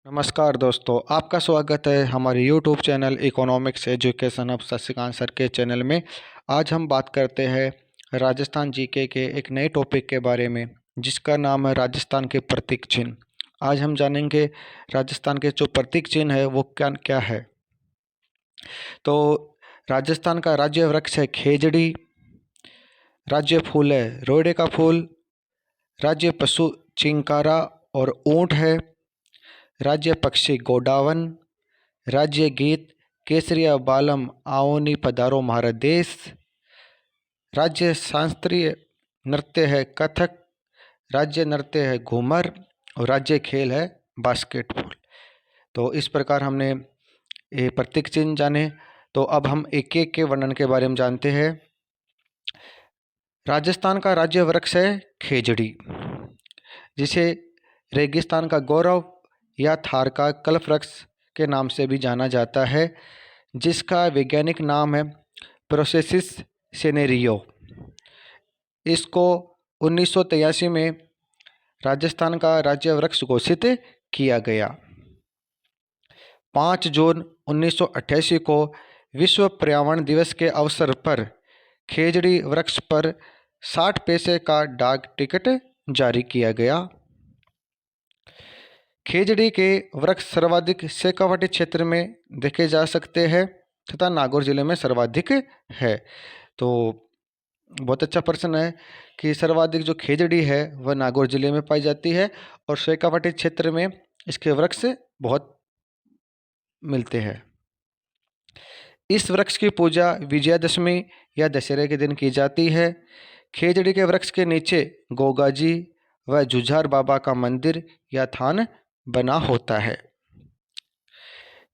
नमस्कार दोस्तों, आपका स्वागत है हमारे YouTube channel economics education of Shashikant sir के चैनल में। आज हम बात करते हैं राजस्थान जीके के एक नए टॉपिक के बारे में, जिसका नाम है राजस्थान के प्रतीक चिन्ह। आज हम जानेंगे राजस्थान के जो प्रतीक चिन्ह है वो क्या क्या है। तो राजस्थान का राज्य वृक्ष है खेजड़ी, राज्य फूल है रोइडे का फूल, राज्य पशु चिंकारा और ऊंट है, राज्य पक्षी गोडावन, राज्य गीत केसरिया बालम आओनी पधारो महारा देश, राज्य शास्त्रीय नृत्य है कथक, राज्य नृत्य है घूमर और राज्य खेल है बास्केटबॉल। तो इस प्रकार हमने ये प्रतीक चिन्ह जाने। तो अब हम एक एक के वर्णन के बारे में जानते हैं। राजस्थान का राज्य वृक्ष है खेजड़ी, जिसे रेगिस्तान का गौरव या थार का कल्प वृक्ष के नाम से भी जाना जाता है, जिसका वैज्ञानिक नाम है प्रोसेसिस सेनेरियो। इसको 1983 में राजस्थान का राज्य वृक्ष घोषित किया गया। 5 जून 1988 को विश्व पर्यावरण दिवस के अवसर पर खेजड़ी वृक्ष पर 60 पैसे का डाक टिकट जारी किया गया। खेजड़ी के वृक्ष सर्वाधिक शेखावाटी क्षेत्र में देखे जा सकते हैं तथा नागौर जिले में सर्वाधिक है। तो बहुत अच्छा प्रश्न है कि सर्वाधिक जो खेजड़ी है वह नागौर जिले में पाई जाती है और शेखावाटी क्षेत्र में इसके वृक्ष बहुत मिलते हैं। इस वृक्ष की पूजा विजयादशमी या दशहरे के दिन की जाती है। खेजड़ी के वृक्ष के नीचे गोगाजी व जुझार बाबा का मंदिर या थान बना होता है।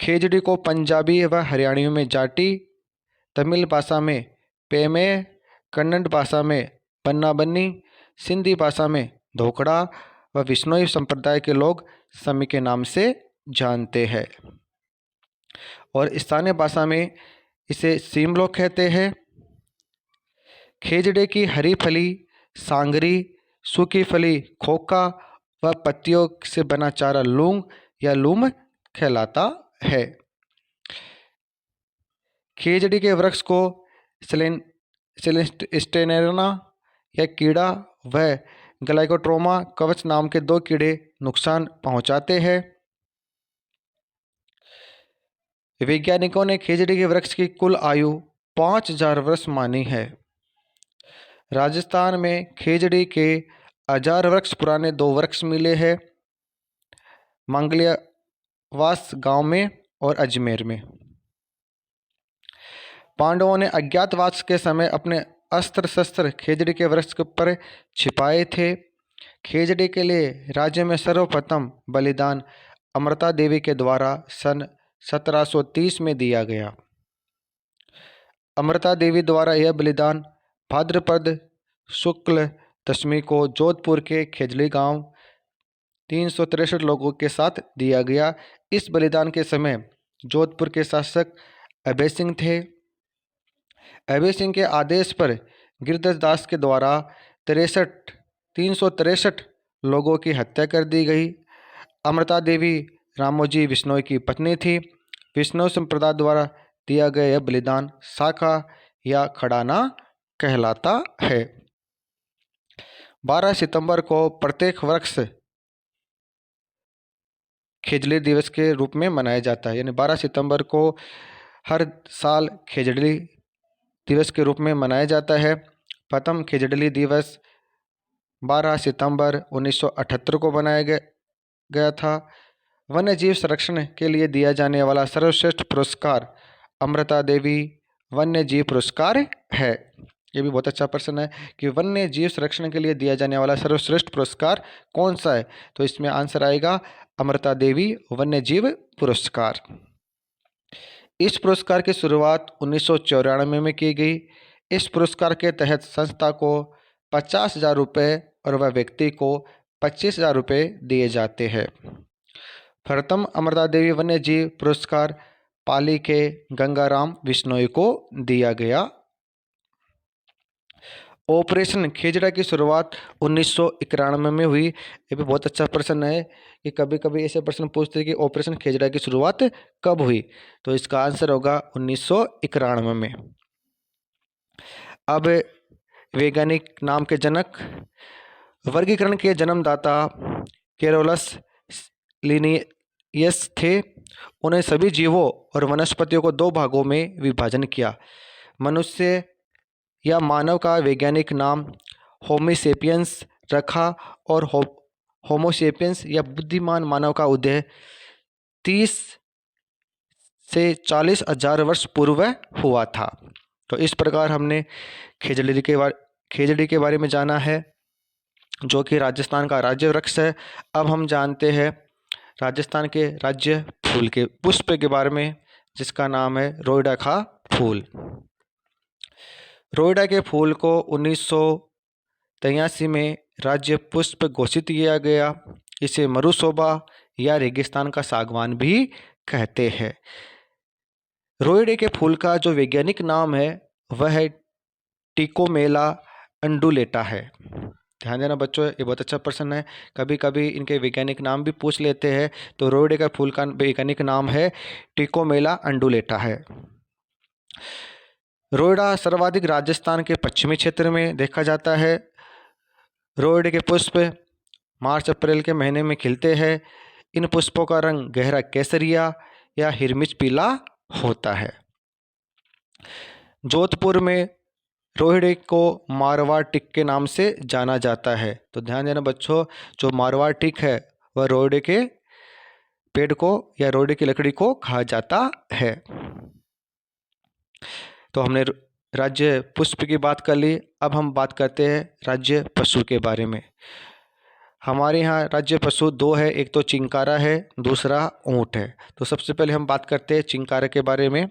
खेजड़ी को पंजाबी व हरियाणवी में जाटी, तमिल भाषा में पेमे, कन्नड़ भाषा में पन्ना बन्नी, सिंधी भाषा में धोकड़ा व विश्नोई संप्रदाय के लोग समी के नाम से जानते हैं और स्थानीय भाषा में इसे सीमलो कहते हैं। खेजड़े की हरी फली सांगरी, सूखी फली खोखा व पत्तियों से बना चारा लूंग या लूम कहलाता है। खेजड़ी के वृक्ष को सेलेस्टेनेरना या कीड़ा व ग्लाइकोट्रोमा कवच नाम के 2 कीड़े नुकसान पहुंचाते हैं। वैज्ञानिकों ने खेजड़ी के वृक्ष की कुल आयु 5000 वर्ष मानी है। राजस्थान में खेजड़ी के 1000 वर्ष पुराने 2 वृक्ष मिले हैं, मंगलियावास गांव में और अजमेर में। पांडवों ने अज्ञातवास के समय अपने अस्त्र शस्त्र खेजड़ी के वृक्ष पर छिपाए थे। खेजड़ी के लिए राज्य में सर्वप्रथम बलिदान अमृता देवी के द्वारा सन 1730 में दिया गया। अमृता देवी द्वारा यह बलिदान भाद्रपद शुक्ल दशमी को जोधपुर के खेजड़ी गांव 363 लोगों के साथ दिया गया। इस बलिदान के समय जोधपुर के शासक अभय सिंह थे। अभय सिंह के आदेश पर गिरधर दास के द्वारा 363 लोगों की हत्या कर दी गई। अमृता देवी रामोजी बिश्नोई की पत्नी थी। विष्णु संप्रदाय द्वारा दिया गया यह बलिदान शाखा या खड़ाना कहलाता है। 12 सितंबर को प्रत्येक वृक्ष खेजड़ी दिवस के रूप में मनाया जाता है, यानी 12 सितंबर को हर साल खेजड़ी दिवस के रूप में मनाया जाता है। प्रथम खेजड़ी दिवस 12 सितंबर 1978 को बनाया गया था। वन्य जीव संरक्षण के लिए दिया जाने वाला सर्वश्रेष्ठ पुरस्कार अमृता देवी वन्य जीव पुरस्कार है। ये भी बहुत अच्छा प्रश्न है कि वन्य जीव संरक्षण के लिए दिया जाने वाला सर्वश्रेष्ठ पुरस्कार कौन सा है, तो इसमें आंसर आएगा अमृता देवी वन्य जीव पुरस्कार। इस पुरस्कार की शुरुआत 1994 में की गई। इस पुरस्कार के तहत संस्था को 50,000 रुपये और वह व्यक्ति को 25,000 रुपये दिए जाते हैं। प्रथम अमृता देवी वन्य जीव पुरस्कार पाली के गंगाराम बिश्नोई को दिया गया। ऑपरेशन खेजड़ा की शुरुआत 1991 में हुई। ये भी बहुत अच्छा प्रश्न है कि कभी कभी ऐसे प्रश्न पूछते हैं कि ऑपरेशन खेजड़ा की शुरुआत कब हुई, तो इसका आंसर होगा 1991 में। अब वैज्ञानिक नाम के जनक, वर्गीकरण के जन्मदाता कैरोलस लिनियस थे। उन्हें सभी जीवों और वनस्पतियों को दो भागों में विभाजन किया। मनुष्य या मानव का वैज्ञानिक नाम होमोसेपियंस रखा और होमोसेपियंस या बुद्धिमान मानव का उदय 30 से 40 हजार वर्ष पूर्व हुआ था। तो इस प्रकार हमने खेजड़ी के बारे में जाना है, जो कि राजस्थान का राज्य वृक्ष है। अब हम जानते हैं राजस्थान के राज्य फूल के पुष्प के बारे में, जिसका नाम है रोईड़ा का फूल। रोईड़ा के फूल को 1983 में राज्य पुष्प घोषित किया गया। इसे मरुशोभा या रेगिस्तान का सागवान भी कहते हैं। रोईड़े के फूल का जो वैज्ञानिक नाम है वह है टिकोमेला अंडुलेटा है। ध्यान देना बच्चों, ये बहुत अच्छा प्रश्न है, कभी कभी इनके वैज्ञानिक नाम भी पूछ लेते हैं। तो रोईड़े का फूल का वैज्ञानिक नाम है टिकोमेला अंडुलेटा है। रोईड़ा सर्वाधिक राजस्थान के पश्चिमी क्षेत्र में देखा जाता है। रोईड़े के पुष्प मार्च अप्रैल के महीने में खिलते हैं। इन पुष्पों का रंग गहरा केसरिया या हिरमिच पीला होता है। जोधपुर में रोहिड़े को मारवाड़ टिक के नाम से जाना जाता है। तो ध्यान देना बच्चों, जो मारवाड़ टिक है वह रोहिड़े के पेड़ को या रोहिड़े की लकड़ी को खा जाता है। तो हमने राज्य पुष्प की बात कर ली। अब हम बात करते हैं राज्य पशु के बारे में। हमारे यहाँ राज्य पशु दो है, एक तो चिंकारा है, दूसरा ऊँट है। तो सबसे पहले हम बात करते हैं चिंकारा के बारे में।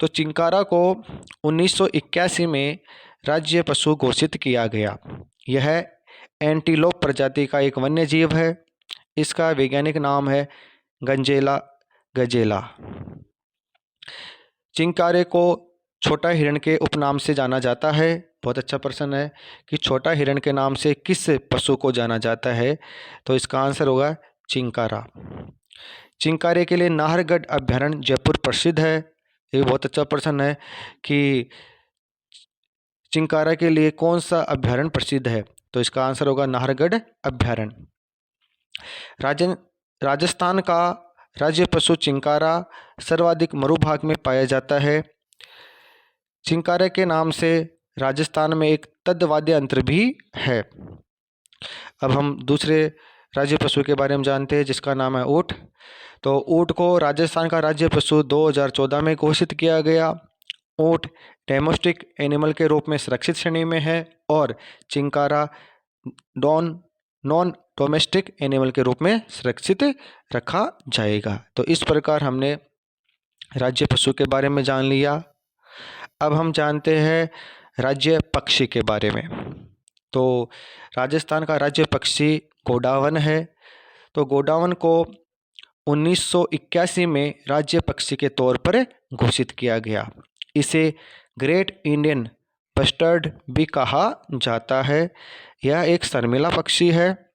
तो चिंकारा को 1981 में राज्य पशु घोषित किया गया। यह एंटीलोप प्रजाति का एक वन्य जीव है। इसका वैज्ञानिक नाम है गंजेला गजेला। चिंकारे को छोटा हिरण के उपनाम से जाना जाता है। बहुत अच्छा प्रश्न है कि छोटा हिरण के नाम से किस पशु को जाना जाता है, तो इसका आंसर होगा चिंकारा। चिंकारे के लिए नाहरगढ़ अभयारण्य जयपुर प्रसिद्ध है। ये बहुत अच्छा प्रश्न है कि चिंकारा के लिए कौन सा अभयारण्य प्रसिद्ध है, तो इसका आंसर होगा नाहरगढ़ अभयारण्य। राजस्थान का राज्य पशु चिंकारा सर्वाधिक मरुभाग में पाया जाता है। चिंकारे के नाम से राजस्थान में एक तद्धवाद्य यंत्र भी है। अब हम दूसरे राज्य पशु के बारे में जानते हैं, जिसका नाम है ऊँट। तो ऊँट को राजस्थान का राज्य पशु 2014 में घोषित किया गया। ऊँट डोमेस्टिक एनिमल के रूप में सुरक्षित श्रेणी में है और चिंकारा नॉन डोमेस्टिक एनिमल के रूप में सुरक्षित रखा जाएगा। तो इस प्रकार हमने राज्य पशु के बारे में जान लिया। अब हम जानते हैं राज्य पक्षी के बारे में। तो राजस्थान का राज्य पक्षी गोडावन है। तो गोडावन को 1981 में राज्य पक्षी के तौर पर घोषित किया गया। इसे ग्रेट इंडियन बस्टर्ड भी कहा जाता है। यह एक शर्मिला पक्षी है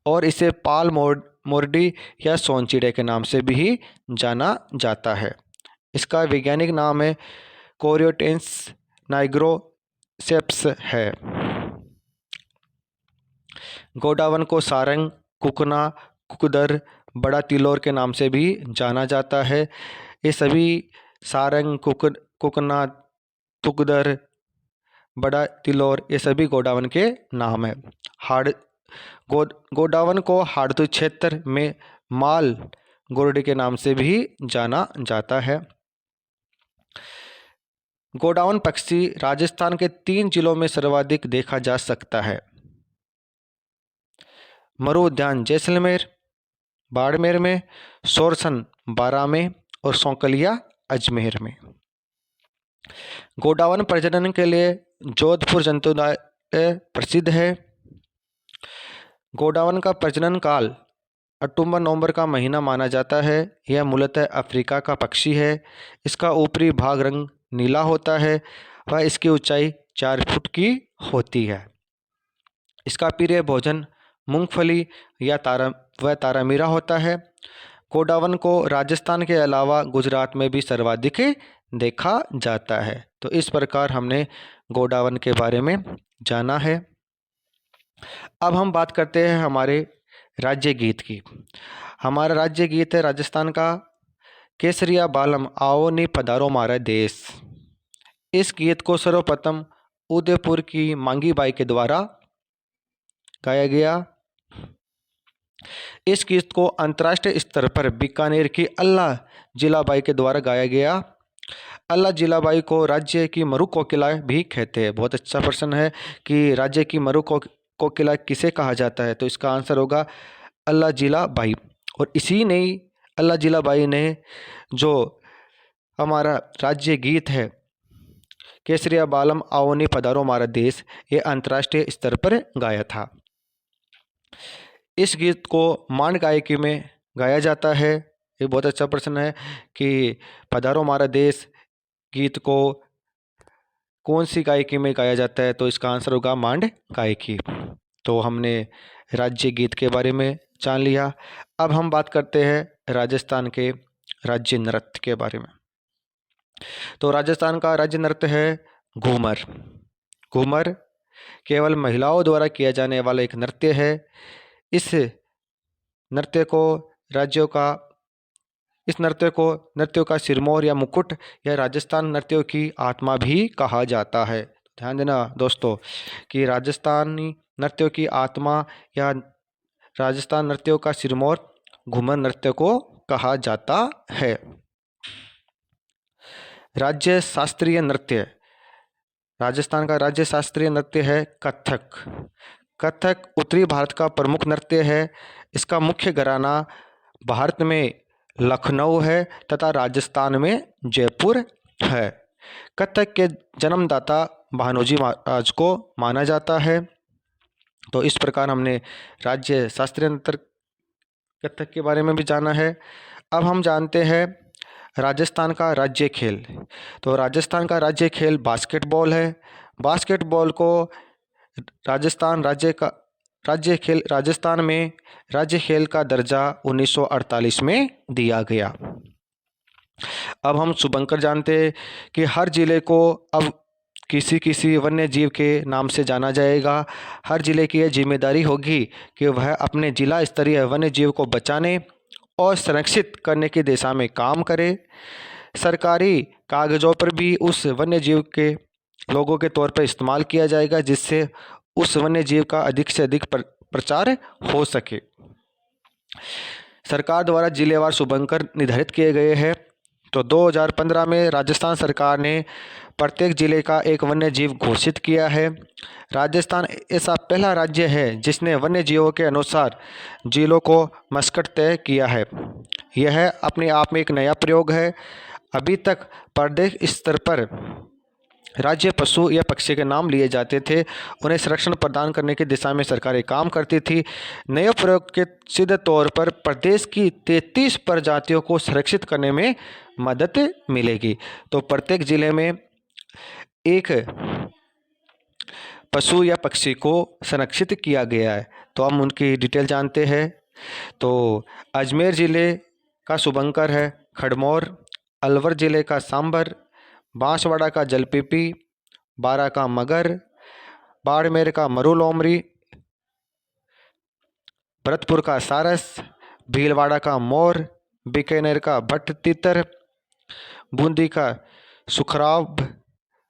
और इसे पाल मोरडी या सोनचिड़े के नाम से भी जाना जाता है। इसका वैज्ञानिक नाम है कोरियोटेंस नाइग्रोसेप्स है। गोडावन को सारंग, कुकना, कुकदर, बड़ा तिलौर के नाम से भी जाना जाता है। ये सभी सारंग, कुकना, तुकदर, बड़ा तिलौर, ये सभी गोडावन के नाम है। गोडावन को हाड़तू क्षेत्र में माल गोरडी के नाम से भी जाना जाता है। गोडावन पक्षी राजस्थान के 3 जिलों में सर्वाधिक देखा जा सकता है। मरु उद्यान जैसलमेर बाड़मेर में, सोरसन बारां में और सौंकलिया अजमेर में। गोडावन प्रजनन के लिए जोधपुर जंतुनालय प्रसिद्ध है। गोडावन का प्रजनन काल अक्टूबर-नवंबर का महीना माना जाता है। यह मूलतः अफ्रीका का पक्षी है। इसका ऊपरी भाग रंग नीला होता है वह इसकी ऊंचाई 4 फुट की होती है। इसका प्रिय भोजन मूंगफली या तारामीरा होता है। गोडावन को राजस्थान के अलावा गुजरात में भी सर्वाधिक देखा जाता है। तो इस प्रकार हमने गोडावन के बारे में जाना है। अब हम बात करते हैं हमारे राज्य गीत की। हमारा राज्य गीत है राजस्थान का केसरिया बालम आओ नी पधारो मारा देश। इस गीत को सर्वप्रथम उदयपुर की मांगी बाई के द्वारा गाया गया। इस गीत को अंतर्राष्ट्रीय स्तर पर बीकानेर की अल्लाह जिलाबाई के द्वारा गाया गया। अल्लाह जिलाबाई को राज्य की मरु कोकिला भी कहते हैं। बहुत अच्छा प्रश्न है कि राज्य की मरु कोकिला किसे कहा जाता है, तो इसका आंसर होगा अल्लाह जिलाबाई। और इसी ने अल्लाह जिलाबाई ने जो हमारा राज्य गीत है केसरिया बालम आओ नी पधारो मारा देश, ये अंतर्राष्ट्रीय स्तर पर गाया था। इस गीत को मांड गायकी में गाया जाता है। ये बहुत अच्छा प्रश्न है कि पधारो मारा देश गीत को कौन सी गायकी में गाया जाता है, तो इसका आंसर होगा मांड गायकी। तो हमने राज्य गीत के बारे में जान लिया। अब हम बात करते हैं राजस्थान के राज्य नृत्य के बारे में। तो राजस्थान का राज्य नृत्य है घूमर। घूमर केवल महिलाओं द्वारा किया जाने वाला एक नृत्य है। इस नृत्य का सिरमौर या मुकुट या राजस्थान नृत्यों की आत्मा भी कहा जाता है। ध्यान देना दोस्तों कि राजस्थानी नृत्यों की आत्मा या राजस्थान नृत्यों का सिरमौर घूमर नृत्य को कहा जाता है। राज्य शास्त्रीय नृत्य। राजस्थान का राज्य शास्त्रीय नृत्य है कथक। कथक उत्तरी भारत का प्रमुख नृत्य है। इसका मुख्य घराना भारत में लखनऊ है तथा राजस्थान में जयपुर है। कथक के जन्मदाता भानोजी महाराज को माना जाता है। तो इस प्रकार हमने राज्य शास्त्रीय नृत्य कथक के बारे में भी जाना है। अब हम जानते हैं राजस्थान का राज्य खेल। तो राजस्थान का राज्य खेल बास्केटबॉल है। बास्केटबॉल को राजस्थान में राज्य खेल का दर्जा 1948 में दिया गया। अब हम शुभंकर जानते हैं कि हर जिले को अब किसी वन्य जीव के नाम से जाना जाएगा। हर जिले की यह जिम्मेदारी होगी कि वह अपने जिला स्तरीय वन्य जीव को बचाने और संरक्षित करने की दिशा में काम करे। सरकारी कागजों पर भी उस वन्य जीव के लोगों के तौर पर इस्तेमाल किया जाएगा, जिससे उस वन्य जीव का अधिक से अधिक प्रचार हो सके। सरकार द्वारा जिलेवार शुभंकर निर्धारित किए गए हैं। तो 2015 में राजस्थान सरकार ने प्रत्येक जिले का एक वन्य जीव घोषित किया है। राजस्थान ऐसा पहला राज्य है जिसने वन्य जीवों के अनुसार जिलों को मस्कट तय किया है। यह अपने आप में एक नया प्रयोग है। अभी तक प्रदेश स्तर पर राज्य पशु या पक्षी के नाम लिए जाते थे, उन्हें संरक्षण प्रदान करने की दिशा में सरकारें काम करती थी। नए प्रयोग के सीधे तौर पर प्रदेश की 33 प्रजातियों को संरक्षित करने में मदद मिलेगी। तो प्रत्येक जिले में एक पशु या पक्षी को संरक्षित किया गया है। तो हम उनकी डिटेल जानते हैं। तो अजमेर जिले का शुभंकर है खड़मौर, अलवर जिले का सांबर, बांसवाड़ा का जलपीपी, बारा का मगर, बाड़मेर का मरुलोमरी, भरतपुर का सारस, भीलवाड़ा का मोर, बीकानेर का भट्ट तीतर, बूंदी का सुखराव,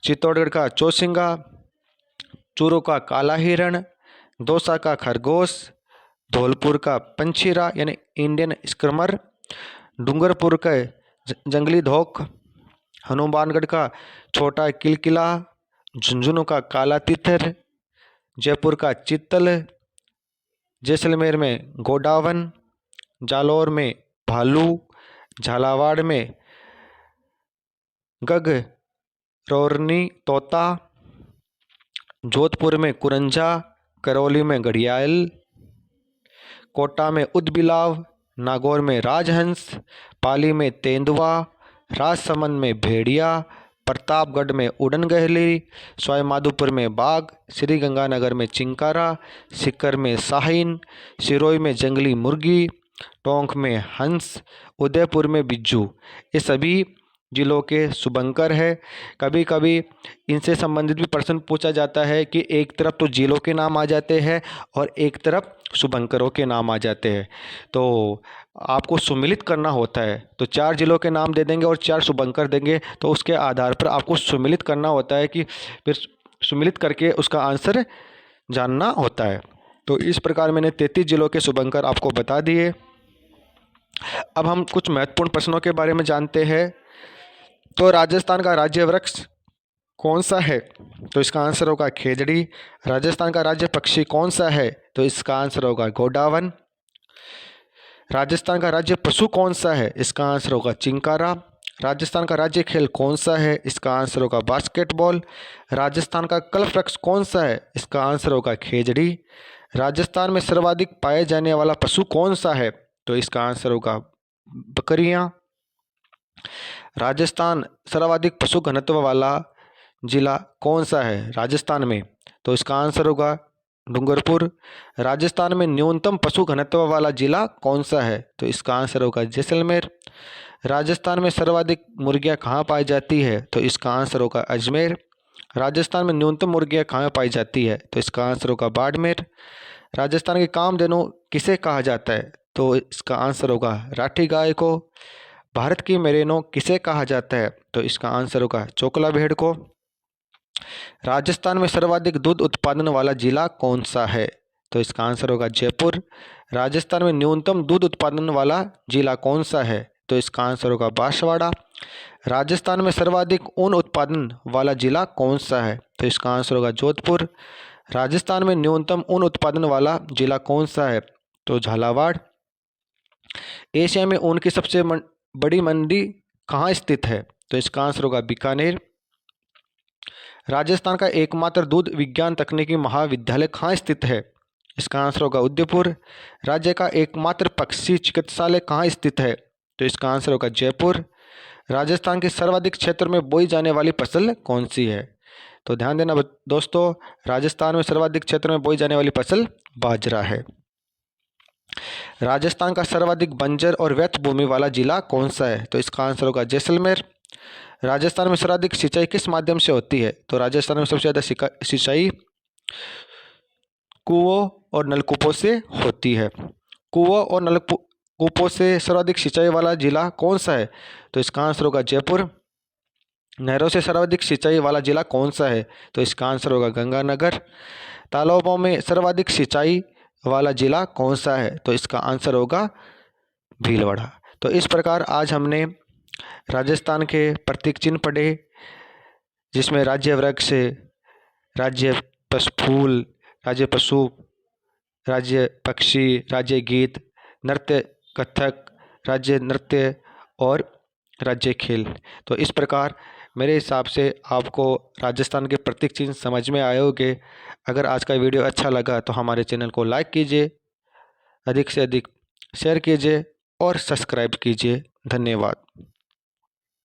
चित्तौड़गढ़ का चौसिंगा, चूरू का काला हिरण, दौसा का खरगोश, धौलपुर का पंछीरा यानी इंडियन स्क्रमर, डूंगरपुर का जंगली धोक, हनुमानगढ़ का छोटा किलकिला, झुंझुनू का काला तितर, जयपुर का चित्तल, जैसलमेर में गोडावन, जालौर में भालू, झालावाड़ में गगरौरनी तोता, जोधपुर में कुरंजा, करौली में घड़ियाल, कोटा में उदबिलाव, नागौर में राजहंस, पाली में तेंदुआ, राजसमंद में भेड़िया, प्रतापगढ़ में उड़न गहली, सवाईमाधोपुर में बाघ, श्रीगंगानगर में चिंकारा, सीकर में शाहीन, सिरोही में जंगली मुर्गी, टोंक में हंस, उदयपुर में बिज्जू। ये सभी जिलों के शुभंकर है। कभी कभी इनसे संबंधित भी प्रश्न पूछा जाता है कि एक तरफ तो जिलों के नाम आ जाते हैं और एक तरफ शुभंकरों के नाम आ जाते हैं, तो आपको सुमिलित करना होता है। तो 4 जिलों के नाम दे देंगे और 4 शुभंकर देंगे, तो उसके आधार पर आपको सुमिलित करना होता है कि फिर सुमिलित करके उसका आंसर जानना होता है। तो इस प्रकार मैंने 33 जिलों के शुभंकर आपको बता दिए। अब हम कुछ महत्वपूर्ण प्रश्नों के बारे में जानते हैं। तो राजस्थान का राज्य वृक्ष कौन सा है? तो इसका आंसर होगा खेजड़ी। राजस्थान का राज्य पक्षी कौन सा है? तो इसका आंसर होगा गोडावन। राजस्थान का राज्य पशु कौन सा है? इसका आंसर होगा चिंकारा। राजस्थान का राज्य खेल कौन सा है? इसका आंसर होगा बास्केटबॉल। राजस्थान का कल्प वृक्ष कौन सा है? इसका आंसर होगा खेजड़ी। राजस्थान में सर्वाधिक पाए जाने वाला पशु कौन सा है? तो इसका आंसर होगा बकरियां। राजस्थान सर्वाधिक पशु घनत्व वाला जिला कौन सा है राजस्थान में? तो इसका आंसर होगा डूंगरपुर। राजस्थान में न्यूनतम पशु घनत्व वाला जिला कौन सा है? तो इसका आंसर होगा जैसलमेर। राजस्थान में सर्वाधिक मुर्गियां कहाँ पाई जाती है? तो इसका आंसर होगा अजमेर। राजस्थान में न्यूनतम मुर्गियां कहाँ पाई जाती है? तो इसका आंसर होगा बाड़मेर। राजस्थान के कामधेनु किसे कहा जाता है? तो इसका आंसर होगा राठी गाय को। भारत की मेरिनो किसे कहा जाता है? तो इसका आंसर होगा चोकला भेड़ को। राजस्थान में सर्वाधिक दूध उत्पादन वाला जिला कौन सा है? तो इसका आंसर होगा जयपुर। राजस्थान में न्यूनतम दूध उत्पादन वाला जिला कौन सा है? तो इसका आंसर होगा बांसवाड़ा। राजस्थान में सर्वाधिक ऊन उत्पादन वाला जिला कौन सा है? तो इसका आंसर होगा जोधपुर। राजस्थान में न्यूनतम ऊन उत्पादन वाला जिला कौन सा है? तो झालावाड़। एशिया में ऊन की सबसे बड़ी मंडी कहाँ स्थित है? तो इसका आंसर होगा बीकानेर। राजस्थान का एकमात्र दूध विज्ञान तकनीकी महाविद्यालय कहाँ स्थित है? इसका आंसर होगा उदयपुर। राज्य का एकमात्र पक्षी चिकित्सालय कहाँ स्थित है? तो इसका आंसर होगा जयपुर। राजस्थान के सर्वाधिक क्षेत्र में बोई जाने वाली फसल कौन सी है? तो ध्यान देना दोस्तों, राजस्थान में सर्वाधिक क्षेत्र में बोई जाने वाली फसल बाजरा है। राजस्थान का सर्वाधिक बंजर और व्यर्थ भूमि वाला जिला कौन सा है? तो इसका आंसर होगा जैसलमेर। राजस्थान में सर्वाधिक सिंचाई किस माध्यम से होती है? तो राजस्थान में सबसे ज़्यादा सिंचाई कुओं और नलकूपों से होती है। कुओं और नलकूपों से सर्वाधिक सिंचाई वाला जिला कौन सा है? तो इसका आंसर होगा जयपुर। नहरों से सर्वाधिक सिंचाई वाला जिला कौन सा है? तो इसका आंसर होगा गंगानगर। तालाबों में सर्वाधिक सिंचाई वाला जिला कौन सा है? तो इसका आंसर होगा भीलवाड़ा। तो इस प्रकार आज हमने राजस्थान के प्रतीक चिन्ह पढ़े, जिसमें राज्य वृक्ष, राज्य फूल, राज्य पशु, राज्य पक्षी, राज्य गीत, नृत्य कथक, राज्य नृत्य और राज्य खेल। तो इस प्रकार मेरे हिसाब से आपको राजस्थान के प्रतीक चिन्ह समझ में आए होंगे। अगर आज का वीडियो अच्छा लगा तो हमारे चैनल को लाइक कीजिए, अधिक से अधिक शेयर कीजिए और सब्सक्राइब कीजिए। धन्यवाद।